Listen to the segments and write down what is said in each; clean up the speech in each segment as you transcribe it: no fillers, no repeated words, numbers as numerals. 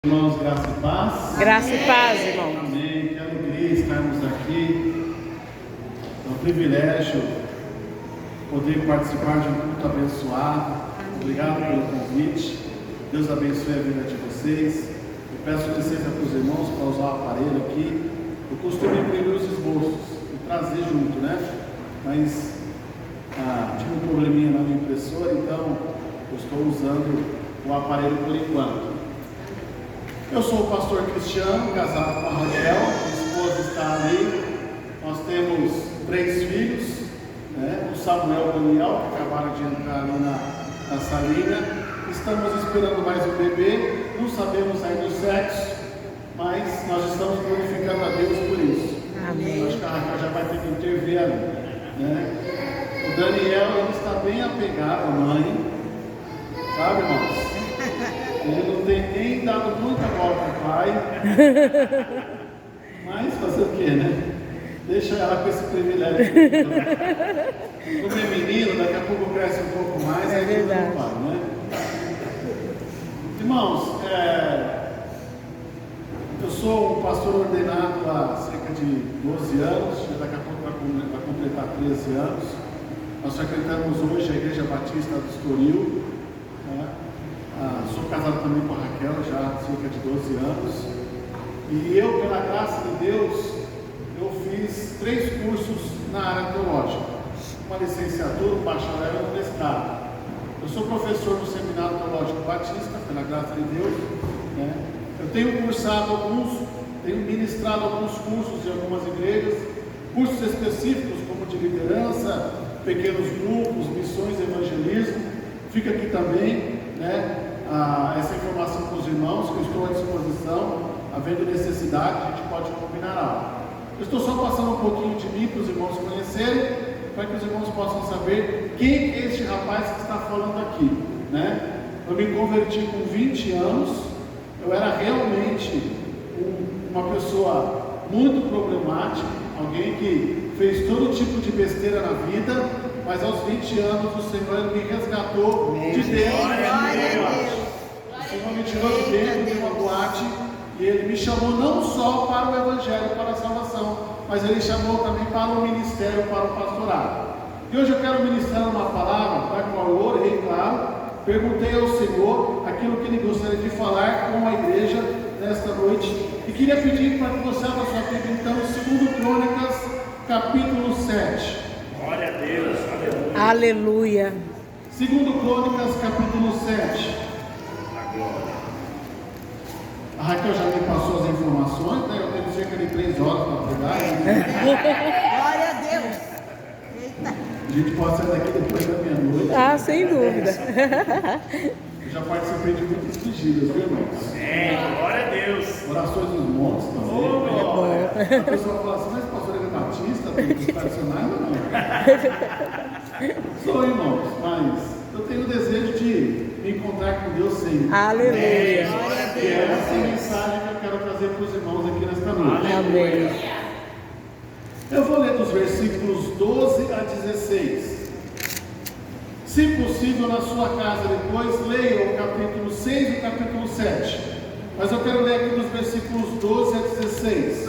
Irmãos, graça e paz. Graça e paz, irmão. Amém. Que alegria estarmos aqui. É um privilégio poder participar de um culto abençoado. Obrigado pelo convite. Deus abençoe a vida de vocês. Eu peço licença para os irmãos para usar o aparelho aqui. Eu costumo imprimir os esboços e trazer junto, né? Mas tive um probleminha na minha impressora, então eu estou usando o aparelho por enquanto. Eu sou o pastor Cristiano, casado com a Raquel, minha esposa está ali. Nós temos 3 filhos, né? O Samuel e o Daniel, que acabaram de entrar ali na salinha. Estamos esperando mais um bebê, não sabemos ainda o sexo, mas nós estamos glorificando a Deus por isso. Amém. Acho que a Raquel já vai ter que intervir ali, né? O Daniel, ele está bem apegado à mãe, sabe, irmãos? Ele não tem nem dado muita bola para o pai, mas fazer o que, né? Deixa ela com esse privilégio. Como é menino, daqui a pouco cresce um pouco mais, aí verdade. não pai, né? Irmãos, eu sou um pastor ordenado há cerca de 12 anos, daqui a pouco vai completar 13 anos. Nós frequentamos hoje a Igreja Batista do Estoril, né? Sou casado também com a Raquel já há cerca de 12 anos. E eu, pela graça de Deus, eu fiz 3 cursos na área teológica. Uma licenciatura, um bacharel e um mestrado. Eu sou professor do Seminário Teológico Batista, pela graça de Deus, né? Eu tenho ministrado alguns cursos em algumas igrejas, cursos específicos como de liderança, pequenos grupos, missões e evangelismo. Fica aqui também, né, essa informação para os irmãos, que eu estou à disposição, havendo necessidade, a gente pode combinar algo. Eu estou só passando um pouquinho de mim para os irmãos conhecerem, para que os irmãos possam saber quem é este rapaz que está falando aqui, né? Eu me converti com 20 anos, eu era realmente uma pessoa muito problemática, alguém que fez todo tipo de besteira na vida, mas aos 20 anos o Senhor me resgatou de dentro de uma boate. O Senhor me tirou de dentro de uma boate e Ele me chamou não só para o Evangelho, para a salvação, mas Ele chamou também para o ministério, para o pastorado. E hoje eu quero ministrar uma palavra, para a qual eu orei, claro, perguntei ao Senhor aquilo que Ele gostaria de falar com a igreja nesta noite, e queria pedir para que você abra sua Bíblia, então, 2 Crônicas, capítulo 7. Glória a Deus, Aleluia. 2 Crônicas, capítulo 7. a glória. A Raquel já me passou as informações, né? Eu tenho cerca de 3 horas para pregar. Né? Glória a Deus. Eita. A gente pode sair daqui depois da meia-noite. Ah, sem dúvida. Eu já participei de muitas vigílias, viu, irmãos? Glória a Deus. Orações dos montes também. Oh, glória. A pessoa fala assim, mas pastor é batista, tem que estar tradicionais ou não? Sou, irmãos, mas eu tenho o desejo de me encontrar com Deus sempre. Aleluia. E é essa mensagem que eu quero trazer para os irmãos aqui nesta noite. Amém. Eu vou ler dos versículos 12 a 16. Se possível, na sua casa depois, leia o capítulo 6 e o capítulo 7. Mas eu quero ler aqui dos versículos 12 a 16.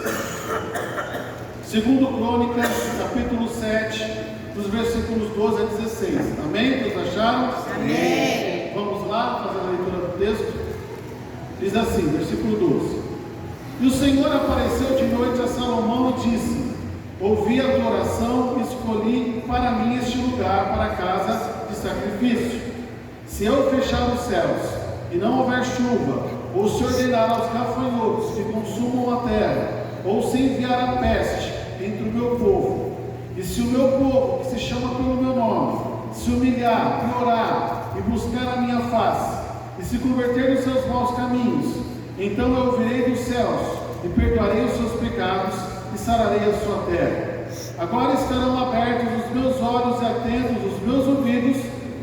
2 Crônicas, capítulo 7, dos versículos 12 a 16. Amém? Todos acharam? Amém. Vamos lá fazer a leitura do texto. Diz assim, versículo 12. E o Senhor apareceu de noite a Salomão e disse: ouvi a tua oração e escolhi para mim este lugar para a casa de sacrifício. Se eu fechar os céus e não houver chuva, ou se ordenar aos gafanhotos que consumam a terra, ou se enviar a peste entre o meu povo, e se o meu povo, que se chama pelo meu nome, se humilhar e orar e buscar a minha face, e se converter dos seus maus caminhos, então eu ouvirei dos céus e perdoarei os seus pecados e sararei a sua terra. Agora estarão abertos os meus olhos e atentos os meus ouvidos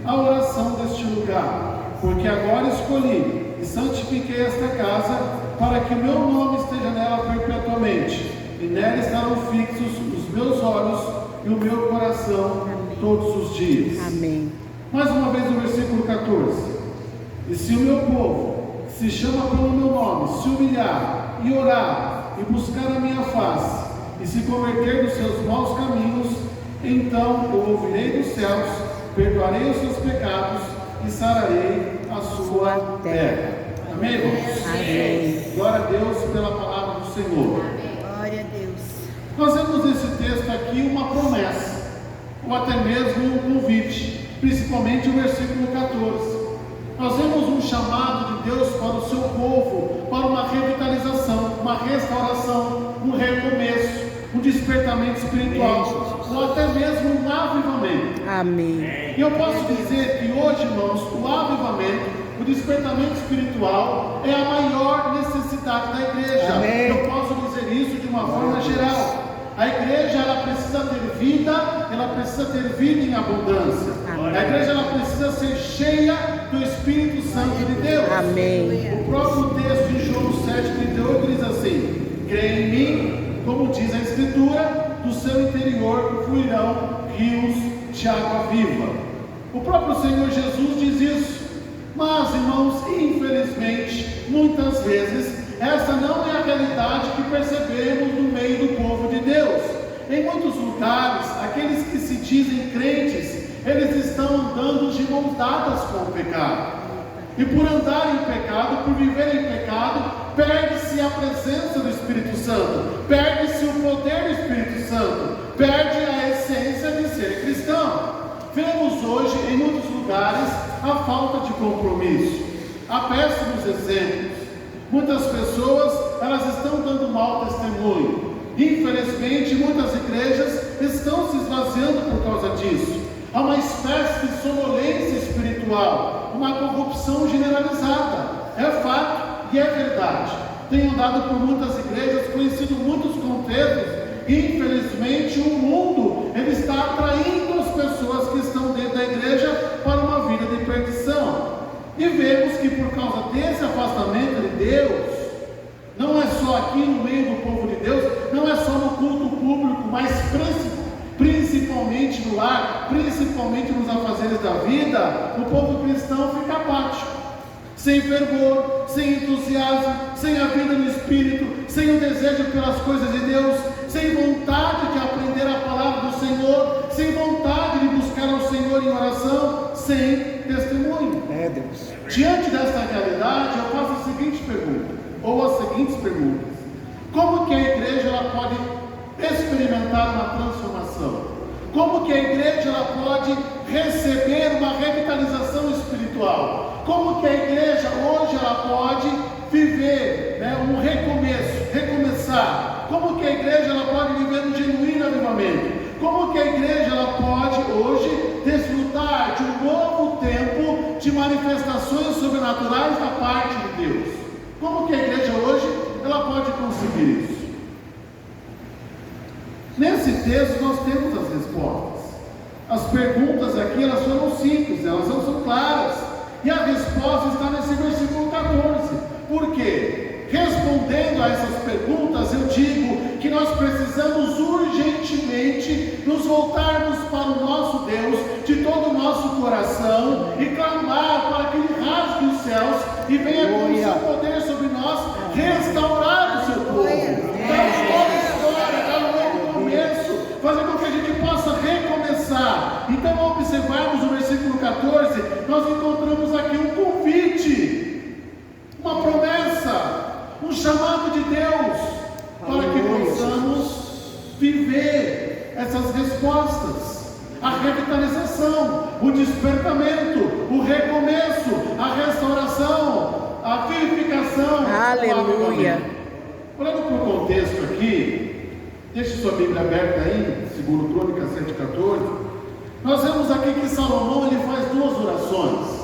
à oração deste lugar, porque agora escolhi e santifiquei esta casa, para que o meu nome esteja nela perpetuamente, e nela estarão fixos os meus olhos e o meu coração todos os dias. Amém. Mais uma vez o versículo 14. E se o meu povo, se chama pelo meu nome, se humilhar e orar e buscar a minha face e se converter dos seus maus caminhos, então eu ouvirei dos céus, perdoarei os seus pecados e sararei a sua terra. Amém, irmãos? Amém. Glória a Deus pela palavra do Senhor. Glória a Deus. Nós vemos nesse texto aqui uma promessa, ou até mesmo um convite, principalmente o versículo 14. Nós vemos um chamado de Deus para o seu povo, para uma revitalização, uma restauração, um recomeço, um despertamento espiritual, ou até mesmo um avivamento. Amém. E eu posso dizer que hoje, irmãos, o avivamento, o despertamento espiritual é a maior necessidade da igreja. Amém. Eu posso dizer isso de uma forma geral. A igreja, ela precisa ter vida, ela precisa ter vida em abundância. Amém. A igreja, ela precisa ser cheia do Espírito Santo de Deus. Amém. O próprio texto de João 7,38 diz assim: creia em mim, como diz a Escritura, do seu interior fluirão rios de água viva. O próprio Senhor Jesus diz isso. Mas, irmãos, infelizmente, muitas vezes, essa não é a realidade que percebemos no meio do povo de Deus. Em muitos lugares, aqueles que se dizem crentes, eles estão andando de mãos dadas com o pecado. E por andar em pecado, por viver em pecado, perde-se a presença do Espírito Santo, perde-se o poder do Espírito Santo, perde a essência de ser cristão. Vemos hoje, em muitos lugares, a falta de compromisso, há péssimos exemplos. Muitas pessoas, elas estão dando mau testemunho. Infelizmente, muitas igrejas estão se esvaziando por causa disso. Há uma espécie de sonolência espiritual, uma corrupção generalizada. É fato e é verdade. Tenho andado por muitas igrejas, conhecido muitos contextos. Infelizmente, o mundo ele está atraindo as pessoas que estão dentro da igreja para uma vida de perdição. E vemos que por causa desse afastamento de Deus, não é só aqui no meio do povo de Deus, não é só no culto público, mas principalmente no lar, principalmente nos afazeres da vida, o povo cristão fica apático, sem fervor, sem entusiasmo, sem a vida no Espírito, sem o desejo pelas coisas de Deus, sem vontade de aprender a palavra do Senhor, sem vontade de buscar ao Senhor em oração, sem testemunho. É Deus. Diante desta realidade, eu faço a seguinte pergunta, ou as seguintes perguntas: como que a igreja ela pode experimentar uma transformação? Como que a igreja ela pode receber uma revitalização espiritual? Como que a igreja hoje ela pode viver um recomeço, recomeçar? Como que a igreja ela pode viver um genuíno avivamento? Como que a igreja ela pode hoje desfrutar de um novo tempo de manifestações sobrenaturais da parte de Deus? Como que a igreja hoje ela pode conseguir isso? Nesse texto nós temos as respostas. As perguntas aqui elas foram simples, elas não são claras. E a resposta está nesse versículo 14. Por quê? Respondendo a essas perguntas, eu digo que nós precisamos urgentemente nos voltarmos para o nosso Deus de todo o nosso coração e clamar para que Ele rasgue os céus e venha com o seu poder sobre nós restaurar o seu povo, dar uma nova história, dar um novo começo, fazer com que a gente possa recomeçar. Então, ao observarmos o versículo 14, nós encontramos aqui um convite, uma promessa, um chamado de Deus para que possamos viver essas respostas, a revitalização, o despertamento, o recomeço, a restauração, a vivificação. Aleluia. Olhando para o contexto aqui, deixe sua Bíblia aberta aí, 2 Crônicas 7,14. Nós vemos aqui que Salomão ele faz duas orações.